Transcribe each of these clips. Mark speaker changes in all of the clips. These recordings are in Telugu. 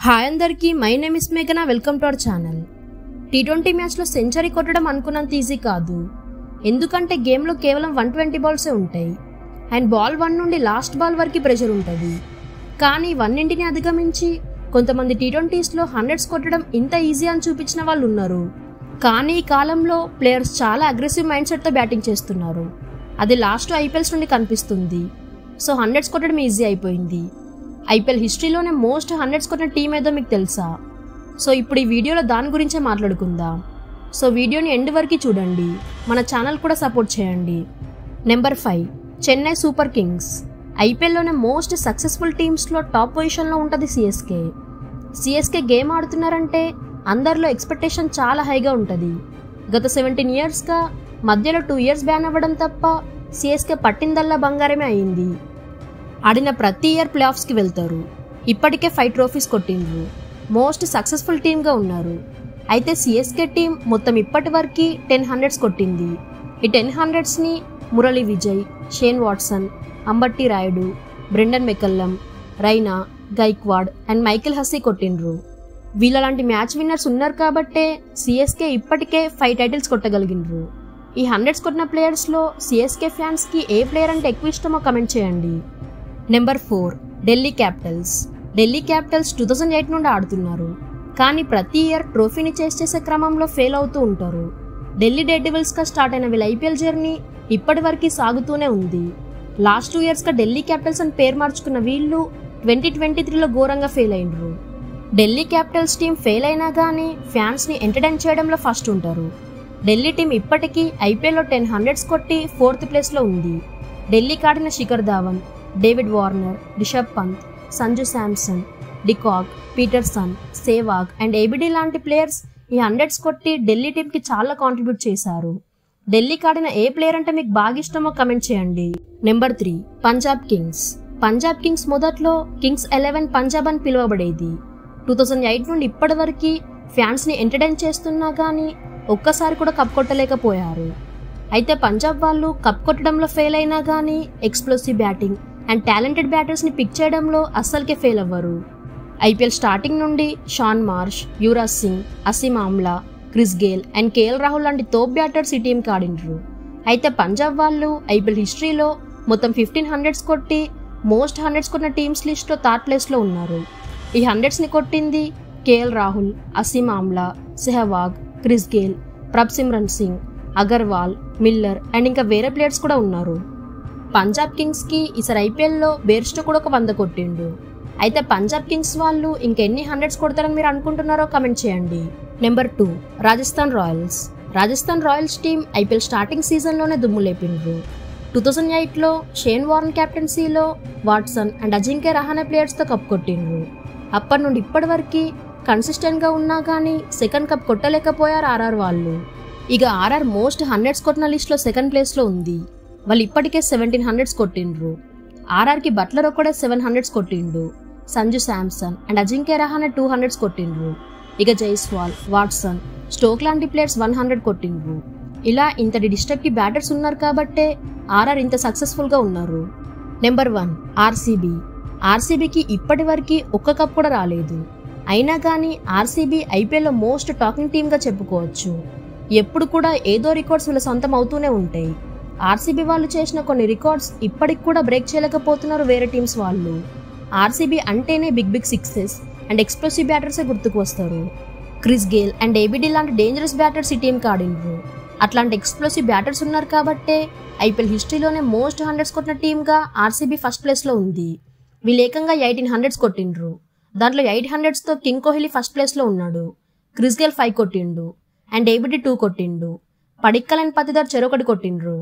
Speaker 1: హాయ్ అందరికీ, మై నేమ్ ఇస్ మేఘనా. Welcome to our channel. T20 మ్యాచ్లో సెంచరీ కొట్టడం అనుకున్నంత ఈజీ కాదు. ఎందుకంటే గేమ్లో కేవలం 120 బాల్సే ఉంటాయి అండ్ బాల్ 1 నుండి లాస్ట్ బాల్ వరకు ప్రెషర్ ఉంటుంది. కానీ ఇవన్నింటిని అధిగమించి కొంతమంది T20స్లో 100s కొట్టడం ఇంత ఈజీ అని చూపించిన వాళ్ళు ఉన్నారు. కానీ ఈ కాలంలో ప్లేయర్స్ చాలా అగ్రెసివ్ మైండ్ సెట్తో బ్యాటింగ్ చేస్తున్నారు. అది లాస్ట్ IPLs నుండి కనిపిస్తుంది. సో 100s కొట్టడం ఈజీ అయిపోయింది. IPL హిస్టరీలోనే మోస్ట్ 100s కొట్టిన టీం ఏదో మీకు తెలుసా? సో ఇప్పుడు ఈ వీడియోలో దాని గురించే మాట్లాడుకుందాం. సో వీడియోని ఎండ్ వరకు చూడండి, మన ఛానల్ కూడా సపోర్ట్ చేయండి. Number 5, Chennai Super Kings. IPLలోనే మోస్ట్ సక్సెస్ఫుల్ టీమ్స్లో టాప్ పొజిషన్లో ఉంటుంది సిఎస్కే గేమ్ ఆడుతున్నారంటే అందరిలో ఎక్స్పెక్టేషన్ చాలా హైగా ఉంటుంది. గత 17 yearsగా మధ్యలో 2 years బ్యాన్ అవ్వడం తప్ప సిఎస్కే పట్టిందల్లా బంగారమే అయింది. ఆడిన ప్రతి ఇయర్ ప్లే ఆఫ్స్కి వెళ్తారు. ఇప్పటికే 5 trophies కొట్టిండ్రు. మోస్ట్ సక్సెస్ఫుల్ టీమ్గా ఉన్నారు. అయితే సిఎస్కే టీం మొత్తం ఇప్పటి వరకు 10 100s కొట్టింది. ఈ 10 100sని Murali Vijay, Shane Watson, Ambati Rayudu, Brendon McCullum, Raina, Gaikwad and Michael Hussey కొట్టిండ్రు. వీళ్ళలాంటి మ్యాచ్ విన్నర్స్ ఉన్నారు కాబట్టే సిఎస్కే ఇప్పటికే 5 titles కొట్టగలిగినరు. ఈ 100s కొట్టిన ప్లేయర్స్లో సిఎస్కే ఫ్యాన్స్కి ఏ ప్లేయర్ అంటే ఎక్కువ ఇష్టమో కమెంట్ చేయండి. Number 4, Delhi Capitals. Delhi Capitals 2008 నుండి ఆడుతున్నారు. కానీ ప్రతి ఇయర్ ట్రోఫీని చేసే క్రమంలో ఫెయిల్ అవుతూ ఉంటారు. ఢిల్లీ డెడ్ డెవిల్స్గా స్టార్ట్ అయిన వీళ్ళ IPL జర్నీ ఇప్పటి వరకు సాగుతూనే ఉంది. లాస్ట్ 2 yearsగా ఢిల్లీ క్యాపిటల్స్ అని పేరు మార్చుకున్న వీళ్ళు 2023లో ఘోరంగా ఫెయిల్ అయినరు. ఢిల్లీ క్యాపిటల్స్ టీం ఫెయిల్ అయినా కానీ ఫ్యాన్స్ని ఎంటర్టైన్ చేయడంలో ఫస్ట్ ఉంటారు. ఢిల్లీ టీం ఇప్పటికీ IPLలో 10 100s కొట్టి 4th ప్లేస్లో ఉంది. ఢిల్లీకి ఆడిన Shikhar Dhawan, David Warner, Rishabh Pant, Sanju Samson, de Kock, Pietersen, Sehwag and ABD లాంటి ప్లేయర్స్ ఈ 100s కొట్టి ఢిల్లీ టీంకి చాలా కాంట్రిబ్యూట్ చేశారు. ఢిల్లీకి ఆడిన ఏ ప్లేయర్ అంటే మీకు బాగా ఇష్టమో కమెంట్ చేయండి. Number 3, Punjab Kings. Punjab Kings మొదట్లో కింగ్స్ 11 పంజాబ్ అని పిలువబడేది. 2008 నుండి ఇప్పటి వరకు ఫ్యాన్స్ని ఎంటర్టైన్ చేస్తున్నా కానీ ఒక్కసారి కూడా కప్ కొట్టలేకపోయారు. అయితే పంజాబ్ వాళ్ళు కప్ కొట్టడంలో ఫెయిల్ అయినా కానీ ఎక్స్ప్లోసివ్ బ్యాటింగ్ అండ్ టాలెంటెడ్ బ్యాటర్స్ని పిక్ చేయడంలో అస్సలకే ఫెయిల్ అవ్వరు. IPL స్టార్టింగ్ నుండి Shaun Marsh, Yuvraj Singh, Hashim Amla, Chris Gayle and KL Rahul లాంటి తోప్ బ్యాటర్స్ ఈ టీంకి ఆడిండ్రు. అయితే పంజాబ్ వాళ్ళు IPL హిస్టరీలో మొత్తం 15 100s కొట్టి మోస్ట్ 100s కొట్టిన టీమ్స్ లిస్ట్లో 3rd ప్లేస్లో ఉన్నారు. ఈ 100sని కొట్టింది KL Rahul, Hashim Amla, Sehwag, Chris Gayle, Prabhsimran Singh, Agarwal, Miller and ఇంకా వేరే ప్లేయర్స్ కూడా ఉన్నారు. పంజాబ్ కింగ్స్కి ఈసారి IPLలో బేర్స్టో కూడా ఒక 100 కొట్టిండు. అయితే పంజాబ్ కింగ్స్ వాళ్ళు ఇంకెన్ని 100s కొడతారని మీరు అనుకుంటున్నారో కమెంట్ చేయండి. Number 2, Rajasthan Royals. Rajasthan Royals team IPL starting సీజన్లోనే దుమ్ము లేపిండ్రు. 2008లో షేన్ వార్న్ క్యాప్టెన్సీలో వాట్సన్ అండ్ అజింక్య రహానే ప్లేయర్స్తో కప్ కొట్టిండ్రు. అప్పటి నుండి ఇప్పటి వరకు కన్సిస్టెంట్గా ఉన్నా కానీ సెకండ్ కప్ కొట్టలేకపోయారు RR వాళ్ళు. ఇక RR మోస్ట్ 100s కొట్టిన లిస్ట్లో 2nd ప్లేస్లో ఉంది. వాళ్ళు ఇప్పటికే 17 100s కొట్టిండ్రు. RRకి బట్లర్ ఒకడే 7 100s కొట్టిండు. Sanju Samson and Ajinkya Rahane 2 100s కొట్టిండ్రు. ఇక జైస్వాల్, వాట్సన్, స్టోక్ లాంటి ప్లేయర్స్ 100 కొట్టిండ్రు. ఇలా ఇంతటి డిస్ట్రక్టివ్ బ్యాటర్స్ ఉన్నారు కాబట్టే RR ఇంత సక్సెస్ఫుల్గా ఉన్నారు. నెంబర్ 1, ఆర్సీబీకి ఇప్పటి వరకు ఒక్క కప్ కూడా రాలేదు. అయినా కానీ ఆర్సీబీ IPLలో మోస్ట్ టాకింగ్ టీమ్గా చెప్పుకోవచ్చు. ఎప్పుడు కూడా ఏదో రికార్డ్స్ వీళ్ళ సొంతం అవుతూనే ఉంటాయి. ఆర్సీబీ వాళ్ళు చేసిన కొన్ని రికార్డ్స్ ఇప్పటికి కూడా బ్రేక్ చేయలేకపోతున్నారు వేరే టీమ్స్ వాళ్ళు. ఆర్సీబీ అంటేనే బిగ్ సిక్సెస్ అండ్ ఎక్స్ప్లోసివ్ బ్యాటర్సే గుర్తుకు వస్తారు. క్రిస్ గేల్ అండ్ ABD లాంటి డేంజరస్ బ్యాటర్స్ ఈ టీంకి ఆడిండ్రు. అట్లాంటి ఎక్స్ప్లోసివ్ బ్యాటర్స్ ఉన్నారు కాబట్టే IPL హిస్టరీలోనే మోస్ట్ 100s కొట్టిన టీమ్గా ఆర్సీబీ ఫస్ట్ ప్లేస్లో ఉంది. వీళ్ళు ఏకంగా 18 100s కొట్టిండ్రు. దాంట్లో 8 100sతో కింగ్ కోహ్లీ ఫస్ట్ ప్లేస్లో ఉన్నాడు. క్రిస్ గేల్ 5 కొట్టిండు అండ్ ABD 2 కొట్టిండు. పడిక్కల్ అండ్ పతిదార్ చెరొకటి కొట్టిండ్రు.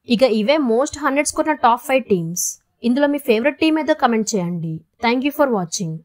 Speaker 1: ఇక ఇవే మోస్ట్ 100s కొట్టిన టాప్ 5 టీమ్స్. ఇందులో మీ ఫేవరెట్ టీమ్ ఏదో కమెంట్ చేయండి. Thank you for watching.